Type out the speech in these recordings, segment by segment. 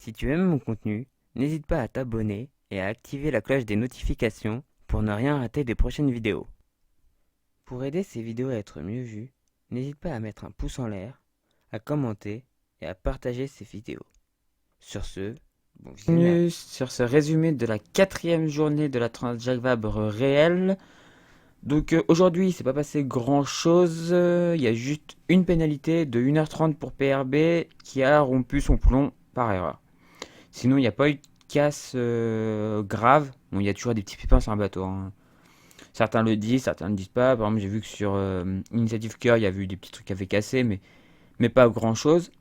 Si tu aimes mon contenu, n'hésite pas à t'abonner et à activer la cloche des notifications pour ne rien rater des prochaines vidéos. Pour aider ces vidéos à être mieux vues, n'hésite pas à mettre un pouce en l'air, à commenter et à partager ces vidéos. Sur ce, bon visionnage. Bienvenue sur ce résumé de la quatrième journée de la Transjacques Vabre réelle. Donc aujourd'hui, il s'est pas passé grand chose. Il y a juste une pénalité de 1h30 pour PRB qui a rompu son plomb par erreur. Sinon, il n'y a pas eu de casse grave. Bon, il y a toujours des petits pépins sur un bateau, hein. Certains le disent, certains ne le disent pas. Par exemple, j'ai vu que sur Initiative Cœur, il y a eu des petits trucs qui avaient cassé, mais pas grand chose.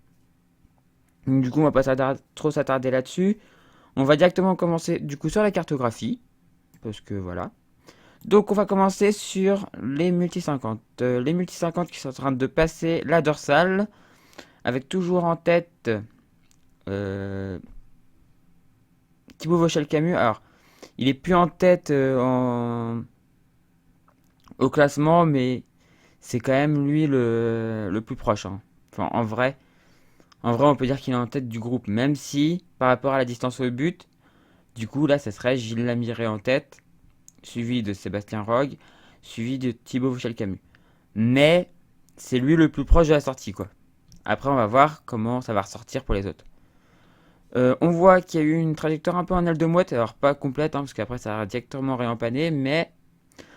Donc, du coup, on va pas trop s'attarder là-dessus. On va directement commencer du coup sur la cartographie, parce que voilà. Donc on va commencer sur les multi 50. Les multi 50 qui sont en train de passer la dorsale, avec toujours en tête euh, Thibaut Vauchel-Camus. Alors, il est plus en tête au classement, mais c'est quand même lui le plus proche, hein. Enfin, en vrai, on peut dire qu'il est en tête du groupe, même si, par rapport à la distance au but, du coup, là, ça serait Gilles Lamiré en tête, suivi de Sébastien Rogue, suivi de Thibaut Vauchel-Camus. Mais c'est lui le plus proche de la sortie, quoi. Après, on va voir comment ça va ressortir pour les autres. On voit qu'il y a eu une trajectoire un peu en aile de mouette, alors pas complète, hein, parce qu'après ça va directement réempaner, mais...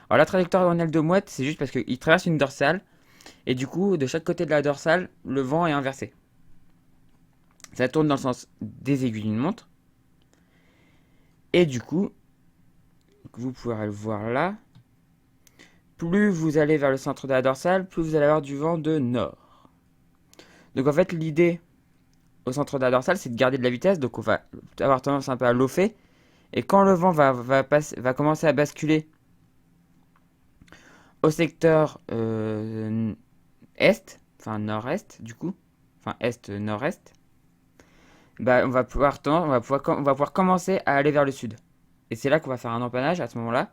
Alors la trajectoire en aile de mouette, c'est juste parce qu'il traverse une dorsale, et du coup, de chaque côté de la dorsale, le vent est inversé. Ça tourne dans le sens des aiguilles d'une montre, et du coup, vous pouvez le voir là, plus vous allez vers le centre de la dorsale, plus vous allez avoir du vent de nord. Donc en fait, l'idée au centre de la dorsale, c'est de garder de la vitesse, donc on va avoir tendance un peu à lofer. Et quand le vent va commencer à basculer au secteur est, enfin nord-est du coup, enfin est-nord-est, bah on va pouvoir commencer à aller vers le sud. Et c'est là qu'on va faire un empannage à ce moment-là.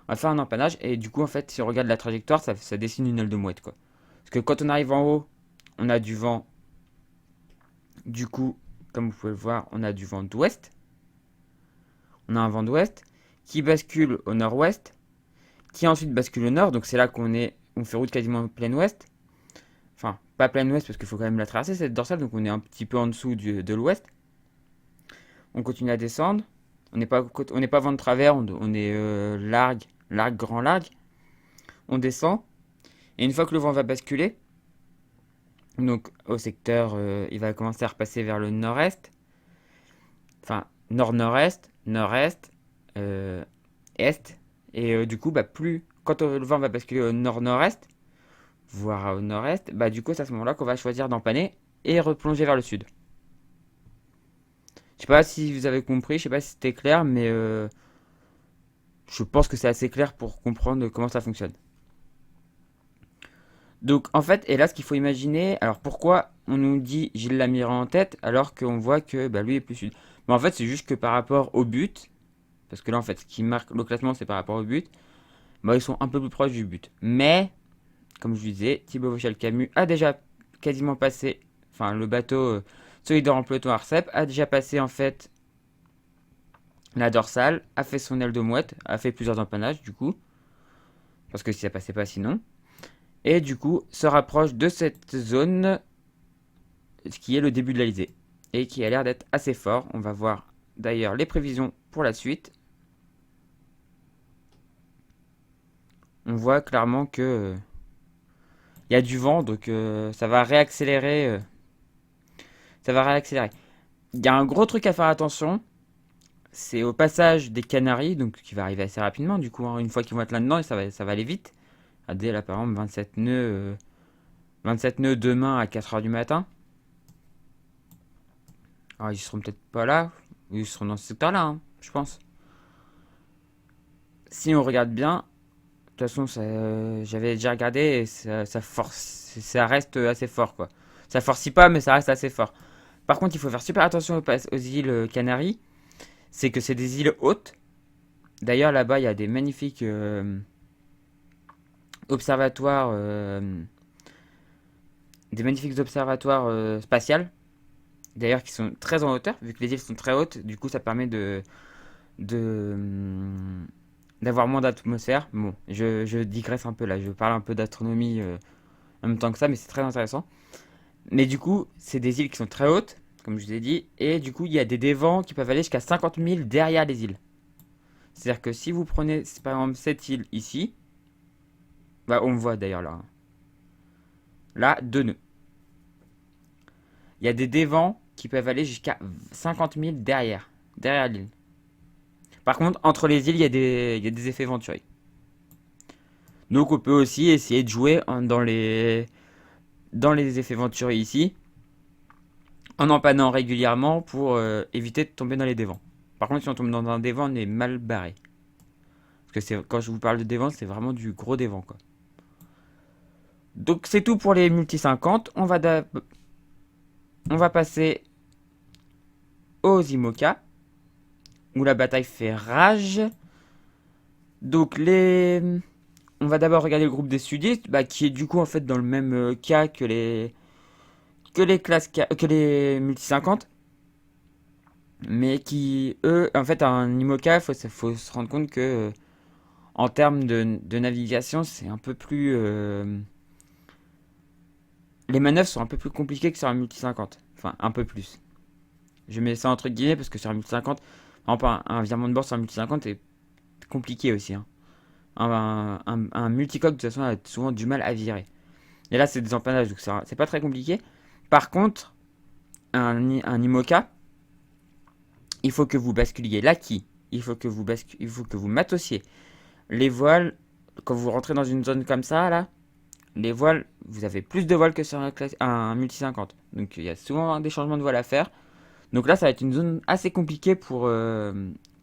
On va faire un empannage et du coup en fait si on regarde la trajectoire, ça dessine une aile de mouette quoi. Parce que quand on arrive en haut, on a du vent, du coup, comme vous pouvez le voir, on a du vent d'ouest. On a un vent d'ouest qui bascule au nord-ouest, qui ensuite bascule au nord, donc c'est là on fait route quasiment plein ouest. Enfin, pas plein ouest parce qu'il faut quand même la traverser cette dorsale, donc on est un petit peu en dessous de l'ouest. On continue à descendre. On n'est pas vent de travers, on est largue, grand largue. On descend. Et une fois que le vent va basculer, donc au secteur, il va commencer à repasser vers le nord-est. Enfin, nord-nord-est, nord-est, est. Et du coup, bah, plus quand le vent va basculer au nord-nord-est, voire au nord-est, bah du coup c'est à ce moment-là qu'on va choisir d'empanner et replonger vers le sud. Je sais pas si vous avez compris, je sais pas si c'était clair, mais je pense que c'est assez clair pour comprendre comment ça fonctionne. Donc en fait, et là ce qu'il faut imaginer, alors pourquoi on nous dit Gilles Lamiré en tête alors qu'on voit que bah, lui est plus sud. Mais en fait c'est juste que par rapport au but, parce que là en fait ce qui marque le classement c'est par rapport au but, bah ils sont un peu plus proches du but. Mais comme je vous disais, Thibaut Vauchel-Camus a déjà quasiment passé, enfin le bateau solidaire en peloton Arcep a déjà passé en fait la dorsale, a fait son aile de mouette, a fait plusieurs empannages du coup, parce que si ça passait pas sinon, et du coup se rapproche de cette zone qui est le début de l'Alizé, et qui a l'air d'être assez fort. On va voir d'ailleurs les prévisions pour la suite. On voit clairement que il y a du vent, donc ça va réaccélérer. Ça va réaccélérer. Il y a un gros truc à faire attention, c'est au passage des Canaries, donc qui va arriver assez rapidement, du coup, hein, une fois qu'ils vont être là-dedans, et ça va aller vite. Regardez là, par exemple, 27 nœuds demain à 4 heures du matin. Alors, ils seront peut-être pas là, ils seront dans ce secteur-là, hein, je pense. Si on regarde bien, de toute façon, j'avais déjà regardé et ça force, ça reste assez fort, quoi. Ça forcit pas, mais ça reste assez fort. Par contre, il faut faire super attention aux îles Canaries, c'est que c'est des îles hautes. D'ailleurs, là-bas, il y a observatoires, des magnifiques observatoires spatiales. d'ailleurs qui sont très en hauteur, vu que les îles sont très hautes, du coup ça permet de d'avoir moins d'atmosphère. Bon, je digresse un peu là, je parle un peu d'astronomie en même temps que ça, mais c'est très intéressant. Mais du coup, c'est des îles qui sont très hautes, comme je vous ai dit, et du coup, il y a des dévents qui peuvent aller jusqu'à 50 000 derrière les îles. C'est-à-dire que si vous prenez, par exemple, cette île ici, bah, on me voit d'ailleurs là, hein. Là, deux nœuds. Il y a des dévents qui peuvent aller jusqu'à 50 000 derrière l'île. Par contre, entre les îles, il y a des effets Venturi. Donc, on peut aussi essayer de jouer dans les effets Venturi ici, en empannant régulièrement pour éviter de tomber dans les dévents. Par contre, si on tombe dans un dévent, on est mal barré. Parce que quand je vous parle de dévent, c'est vraiment du gros dévent, quoi. Donc c'est tout pour les multi 50. On va passer aux IMOCA, où la bataille fait rage. Donc on va d'abord regarder le groupe des sudistes, bah, qui est du coup en fait dans le même cas que les que les multi 50. Mais qui, eux, en fait, un IMOCA, faut se rendre compte que en termes de navigation, c'est un peu plus. Les manœuvres sont un peu plus compliquées que sur un multi 50. Enfin, un peu plus. Je mets ça entre guillemets parce que sur un multi 50, un virement de bord sur un multi 50 est compliqué aussi, hein. Un multicoque, de toute façon, a souvent du mal à virer. Et là, c'est des empannages, donc c'est pas très compliqué. Par contre, un IMOCA, il faut que vous basculiez l'acquis. Il faut que vous matossiez les voiles. Quand vous rentrez dans une zone comme ça, là, les voiles, vous avez plus de voiles que sur un multi 50. Donc il y a souvent des changements de voile à faire. Donc là, ça va être une zone assez compliquée pour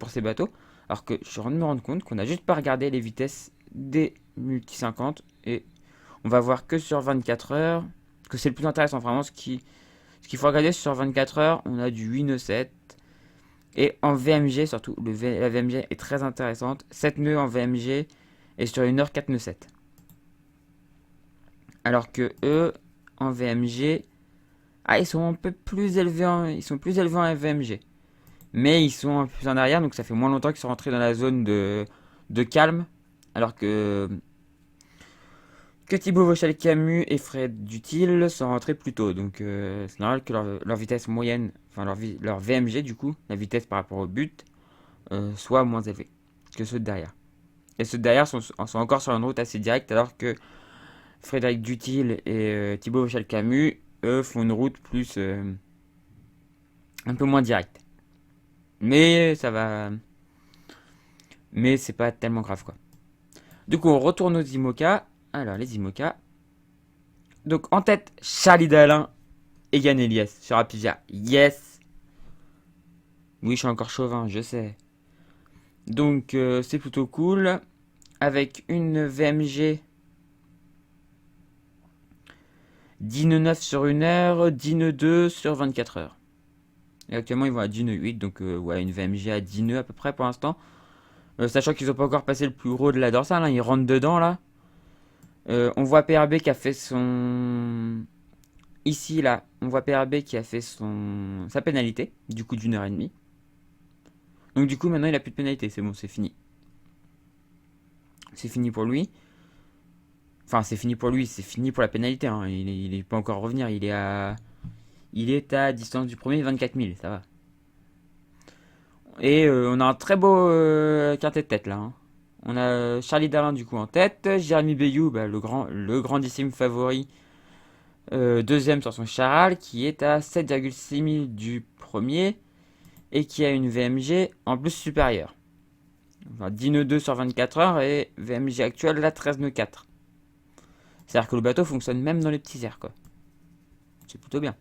ces bateaux. Alors que je suis en train de me rendre compte qu'on a juste pas regardé les vitesses des multi 50. Et on va voir que sur 24 heures. Que c'est le plus intéressant. Vraiment, ce qu'il faut regarder sur 24 heures, on a du 8 nœuds 7. Et en VMG, surtout, la VMG est très intéressante. 7 nœuds en VMG et sur 1 heure 4 nœuds 7. Alors que eux, en VMG, ils sont un peu plus élevés ils sont plus élevés en VMG. Mais ils sont un peu plus en arrière, donc ça fait moins longtemps qu'ils sont rentrés dans la zone de calme. Alors que Thibaut Vauchel-Camus et Fred Dutil sont rentrés plus tôt. Donc c'est normal que leur vitesse moyenne, enfin leur VMG du coup, la vitesse par rapport au but, soit moins élevée que ceux de derrière. Et ceux de derrière sont encore sur une route assez directe, alors que Frédéric Dutil et Thibaut Vauchel-Camus, eux, font une route plus un peu moins directe. Mais ça va. Mais c'est pas tellement grave, quoi. Du coup, on retourne aux IMOCA. Alors, les IMOCA. Donc, en tête, Charlie Dalin et Yann Elias sur Apivia. Yes. Oui, je suis encore chauvin, je sais. Donc, c'est plutôt cool. Avec une VMG 10 nœuds 9 sur 1 heure, 10 nœuds 2 sur 24 heures. Et actuellement, ils vont à 10 nœuds 8, donc ouais, une VMG à 10 nœuds à peu près pour l'instant. Sachant qu'ils n'ont pas encore passé le plus gros de la dorsale, hein, ils rentrent dedans là. On voit PRB qui a fait son. Ici là, on voit PRB qui a fait sa pénalité, du coup d'1 heure et demie. Donc du coup maintenant il a plus de pénalité, c'est bon, c'est fini. C'est fini pour lui. Enfin c'est fini pour lui, c'est fini pour la pénalité, hein. Il peut encore revenir, il est à distance du premier 24 000, ça va. Et on a un très beau quintet de tête là, hein. On a Charlie Dalin du coup en tête, Jérémy Bayou, bah, le grandissime favori, deuxième sur son charal, qui est à 7,6 000 du premier et qui a une VMG en plus supérieure. Enfin, 10 nœuds 2 sur 24 heures et VMG actuelle là 13 nœuds 4. C'est-à-dire que le bateau fonctionne même dans les petits airs, quoi. C'est plutôt bien.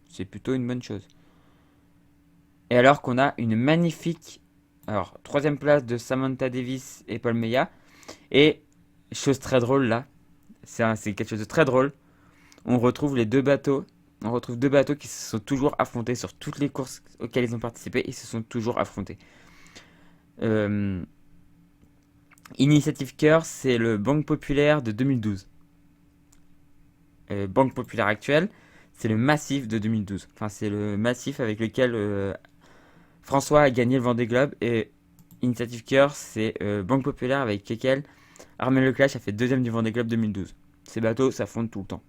C'est plutôt une bonne chose. Et alors qu'on a une magnifique. Alors, troisième place de Samantha Davis et Paul Meillat. Et, chose très drôle là, c'est quelque chose de très drôle. On retrouve les deux bateaux. On retrouve deux bateaux qui se sont toujours affrontés sur toutes les courses auxquelles ils ont participé. Ils se sont toujours affrontés. Initiative Cœur, c'est le Banque Populaire de 2012. Banque Populaire actuelle, C'est le massif de 2012. Enfin, c'est le massif avec lequel François a gagné le Vendée Globe. Et Initiative Cœur, c'est Banque Populaire avec lequel Armel Leclerc a fait deuxième du Vendée Globe 2012. Ces bateaux s'affrontent tout le temps.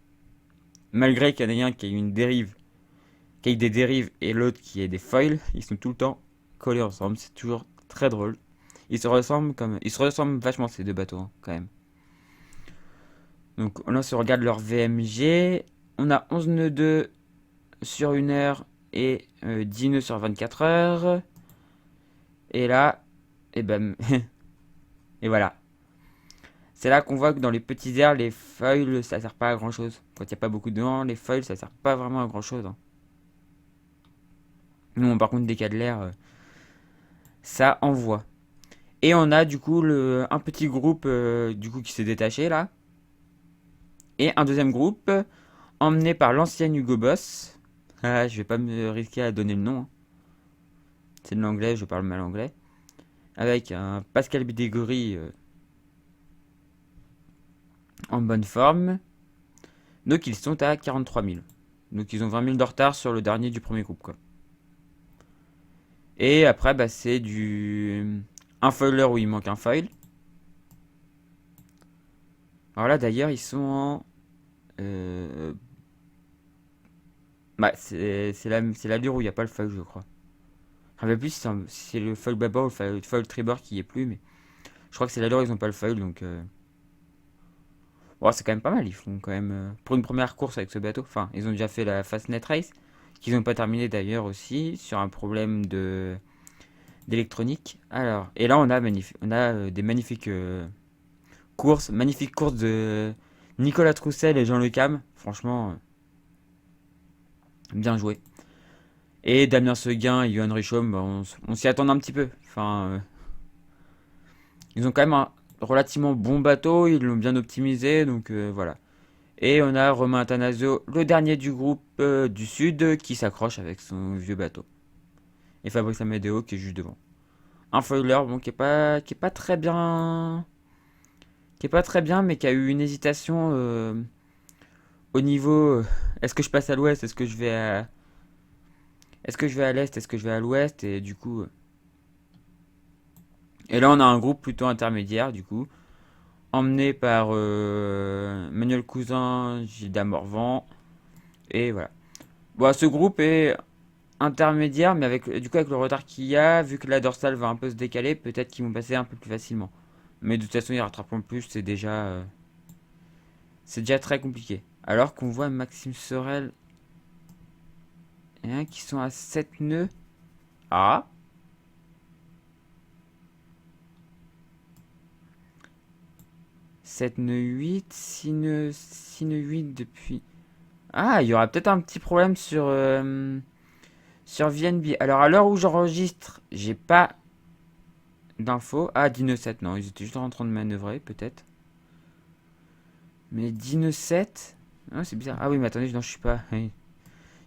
Malgré qu'il y en ait un qui a eu une dérive, qui a eu des dérives et l'autre qui ait des foils, ils sont tout le temps collés ensemble. C'est toujours très drôle. Ils se ressemblent vachement ces deux bateaux, hein, quand même. Donc là, si on regarde leur VMG, on a 11 nœuds 2 sur 1 heure et 10 nœuds sur 24 heures. Et là, et ben, et voilà. C'est là qu'on voit que dans les petits airs, les foils, ça sert pas à grand chose. Quand il n'y a pas beaucoup de vent, les foils, ça sert pas vraiment à grand chose, hein. Non, par contre, dès qu'il y a de l'air, ça envoie. Et on a du coup un petit groupe du coup qui s'est détaché là. Et un deuxième groupe emmené par l'ancien Hugo Boss. Ah, je vais pas me risquer à donner le nom, hein. C'est de l'anglais, je parle mal anglais. Avec un Pascal Bidégory en bonne forme. Donc ils sont à 43 000. Donc ils ont 20 000 de retard sur le dernier du premier groupe, quoi. Et après, bah, c'est un foiler où il manque un foil. Alors là, d'ailleurs, ils sont en... Bah, c'est l'allure où il n'y a pas le foil, je crois. Je ne sais plus si c'est le foil bâbord ou le foil tribord qui y est plus, mais je crois que c'est l'allure où ils n'ont pas le foil, donc... Bon, c'est quand même pas mal, ils font quand même... pour une première course avec ce bateau, enfin, ils ont déjà fait la Fastnet Race, qu'ils n'ont pas terminé d'ailleurs aussi, sur un problème d'électronique. Alors, et là, on a des magnifiques courses de Nicolas Troussel et Jean Le Cam. Franchement, bien joué. Et Damien Seguin et Johan Richomme, bah, on s'y attend un petit peu. Enfin, ils ont quand même un relativement bon bateau, ils l'ont bien optimisé, donc voilà. Et on a Romain Attanasio, le dernier du groupe du Sud, qui s'accroche avec son vieux bateau. Et Fabrice Amadeo qui est juste devant. Un foiler, bon, qui est pas très bien, mais qui a eu une hésitation au niveau. Est-ce que je passe à l'ouest, est-ce que je vais à l'est, est-ce que je vais à l'ouest, et du coup. Et là, on a un groupe plutôt intermédiaire, du coup, emmené par Manuel Cousin, Gilda Morvan, et voilà. Bon, ce groupe est intermédiaire, mais avec le retard qu'il y a, vu que la dorsale va un peu se décaler, peut-être qu'ils vont passer un peu plus facilement. Mais de toute façon, ils rattraperont plus, c'est déjà très compliqué. Alors qu'on voit Maxime Sorel et un qui sont à 7 nœuds. Ah, 7 nœuds 8, 6 nœuds 8 depuis. Ah, il y aura peut-être un petit problème sur VNB. Alors à l'heure où j'enregistre, j'ai pas d'infos. Ah, 10 nœuds 7, non, ils étaient juste en train de manœuvrer, peut-être. Mais 10 nœuds 7. Ah, c'est bizarre. Ah oui, mais attendez, non, je suis pas. Oui.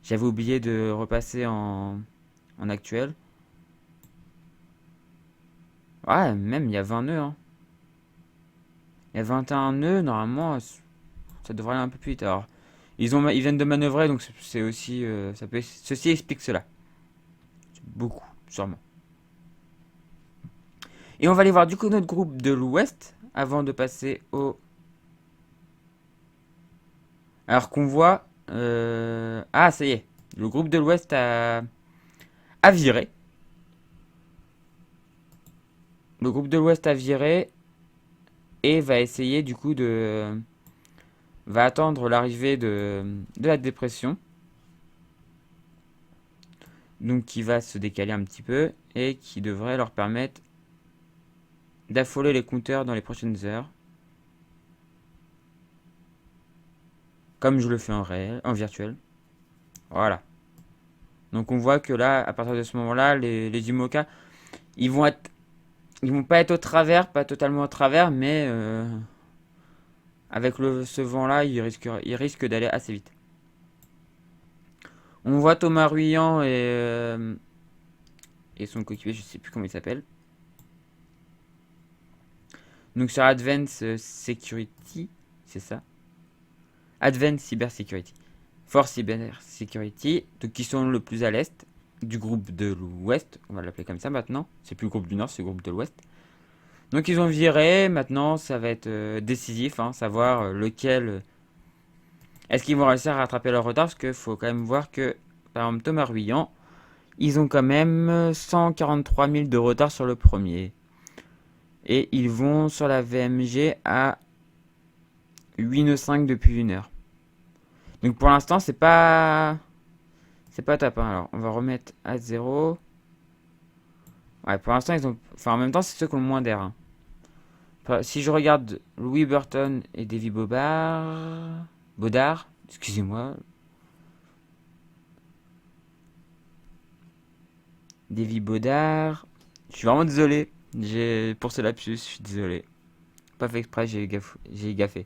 J'avais oublié de repasser en actuel. Ouais, même il y a 20 nœuds, hein. Il y a 21 nœuds, normalement, ça devrait aller un peu plus vite. Alors, ils viennent de manœuvrer, donc c'est aussi, ceci explique cela. Beaucoup, sûrement. Et on va aller voir du coup notre groupe de l'Ouest, avant de passer au... Alors qu'on voit... Ah, ça y est, le groupe de l'Ouest a viré. Le groupe de l'Ouest a viré et va essayer du coup va attendre l'arrivée de la dépression. Donc qui va se décaler un petit peu et qui devrait leur permettre d'affoler les compteurs dans les prochaines heures. Comme je le fais en virtuel. Voilà. Donc on voit que là, à partir de ce moment-là, les IMOCA, ils vont pas être au travers, pas totalement au travers, mais avec ce vent-là, ils risquent d'aller assez vite. On voit Thomas Ruyant et son coéquipier, je sais plus comment il s'appelle. Donc sur Advance Security, c'est ça. Advance Cyber Security. Force Cyber Security, donc qui sont le plus à l'est du groupe de l'ouest, on va l'appeler comme ça maintenant. C'est plus le groupe du nord, c'est le groupe de l'ouest. Donc ils ont viré, maintenant ça va être décisif, hein, savoir lequel. Est-ce qu'ils vont réussir à rattraper leur retard? Parce qu'il faut quand même voir que, par exemple, Thomas Ruyant, ils ont quand même 143 000 de retard sur le premier. Et ils vont sur la VMG à 8 nœuds 5 depuis 1 heure. Donc pour l'instant, c'est pas. C'est pas top, hein. Alors, on va remettre à 0. Ouais, pour l'instant, ils ont. Enfin, en même temps, c'est ceux qui ont le moins d'air, hein. Si je regarde Louis Burton et Davy Bobard. Baudard, excusez-moi. Davy Baudard. Je suis vraiment désolé. Pour ce lapsus, je suis désolé. Pas fait exprès, j'ai gaffé.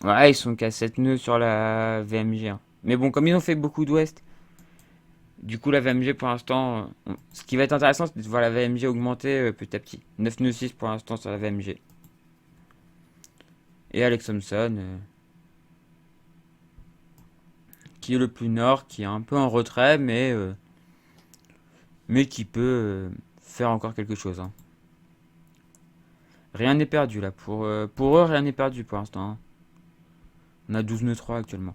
Ouais, ils sont qu'à 7 nœuds sur la VMG, hein. Mais bon, comme ils ont fait beaucoup d'ouest, du coup, la VMG pour l'instant, ce qui va être intéressant, c'est de voir la VMG augmenter petit à petit. 9 nœuds 6 pour l'instant sur la VMG. Et Alex Thompson, qui est le plus nord, qui est un peu en retrait, mais qui peut faire encore quelque chose, hein. Rien n'est perdu là. Pour eux, rien n'est perdu pour l'instant, hein. On a 12 nœuds 3 actuellement.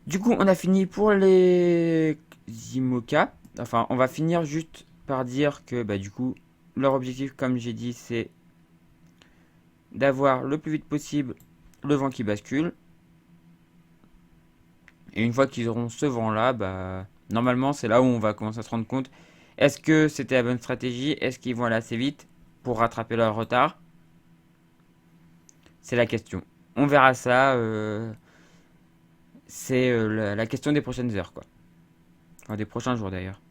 Du coup, on a fini pour les IMOCA. Enfin, on va finir juste par dire que, bah, du coup, leur objectif, comme j'ai dit, c'est d'avoir le plus vite possible le vent qui bascule. Et une fois qu'ils auront ce vent-là, bah, normalement, c'est là où on va commencer à se rendre compte. Est-ce que c'était la bonne stratégie? Est-ce qu'ils vont aller assez vite pour rattraper leur retard? C'est la question. On verra ça. C'est la question des prochaines heures, quoi. Enfin, des prochains jours d'ailleurs.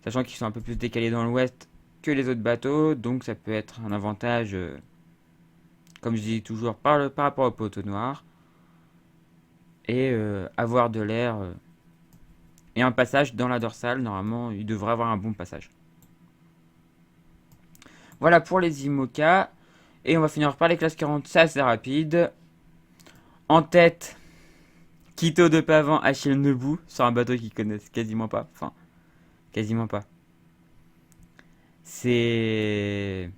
Sachant qu'ils sont un peu plus décalés dans l'ouest que les autres bateaux, donc ça peut être un avantage, comme je dis toujours, par rapport au poteau noir. Et avoir de l'air et un passage dans la dorsale, normalement, il devrait avoir un bon passage. Voilà pour les IMOCA. Et on va finir par les classes 40, c'est assez rapide. En tête, Quito de Pavan, Achille Nebou, sur un bateau qu'ils connaissent quasiment pas. Enfin, quasiment pas. C'est.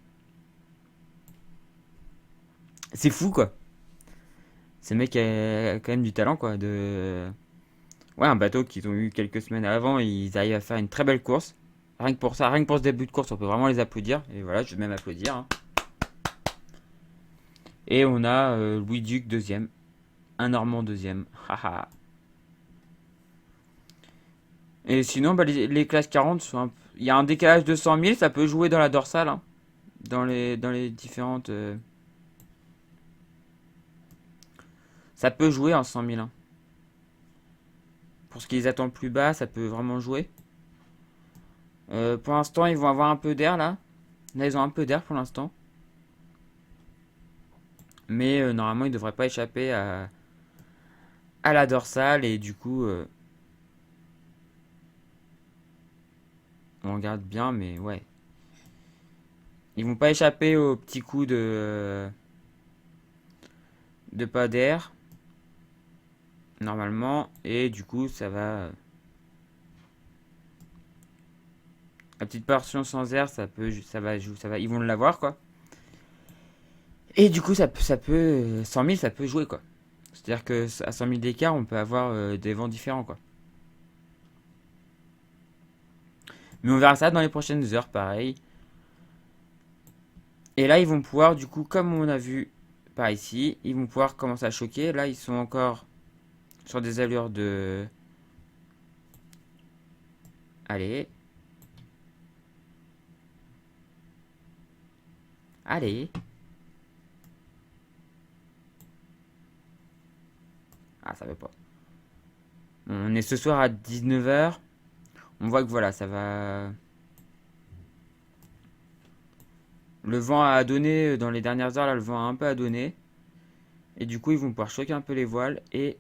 C'est fou, quoi. Ce mec a quand même du talent, quoi. Ouais, un bateau qu'ils ont eu quelques semaines avant, ils arrivent à faire une très belle course. Rien que pour ça, rien que pour ce début de course, on peut vraiment les applaudir. Et voilà, je vais même applaudir, hein. Et on a Louis Duc deuxième, un Normand deuxième. Haha. Et sinon, bah, les classes 40, il y a un décalage de 100 000, ça peut jouer dans la dorsale, hein. Dans les différentes. Ça peut jouer en 100 000, hein. Pour ce qu'ils attendent plus bas, ça peut vraiment jouer. Pour l'instant, ils vont avoir un peu d'air là. Là, ils ont un peu d'air pour l'instant. Mais normalement, ils ne devraient pas échapper à la dorsale. Et du coup, on regarde bien, mais ouais. Ils vont pas échapper au petit coup de pas d'air. Normalement. Et du coup, ça va. La petite portion sans air, ça va, ils vont l'avoir, quoi. Et du coup, ça peut, 100 000, ça peut jouer, quoi. C'est-à-dire que à 100 000 d'écart, on peut avoir des vents différents, quoi. Mais on verra ça dans les prochaines heures, pareil. Et là, ils vont pouvoir, du coup, comme on a vu par ici, ils vont pouvoir commencer à choquer. Là, ils sont encore sur des allures de. Allez. Allez. Ah, ça veut pas. On est ce soir à 19 h. On voit que voilà, ça va. Le vent a donné dans les dernières heures, là, le vent a un peu à donner. Et du coup, ils vont pouvoir choquer un peu les voiles et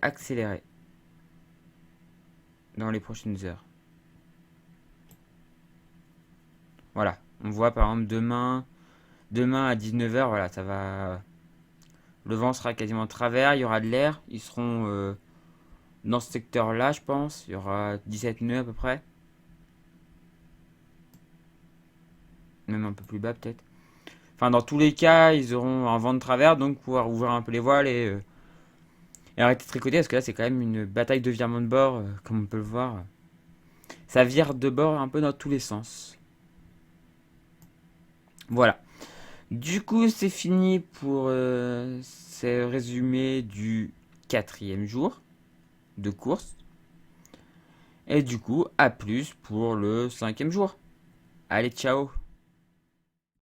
accélérer dans les prochaines heures. Voilà. On voit par exemple demain à 19 h, voilà, ça va. Le vent sera quasiment à travers, il y aura de l'air. Ils seront dans ce secteur-là, je pense. Il y aura 17 nœuds à peu près. Même un peu plus bas peut-être. Enfin, dans tous les cas, ils auront un vent de travers, donc pouvoir ouvrir un peu les voiles et arrêter de tricoter, parce que là, c'est quand même une bataille de virement de bord, comme on peut le voir. Ça vire de bord un peu dans tous les sens. Voilà. Du coup, c'est fini pour ce résumé du 4e jour de course. Et du coup, à plus pour le 5e jour. Allez, ciao!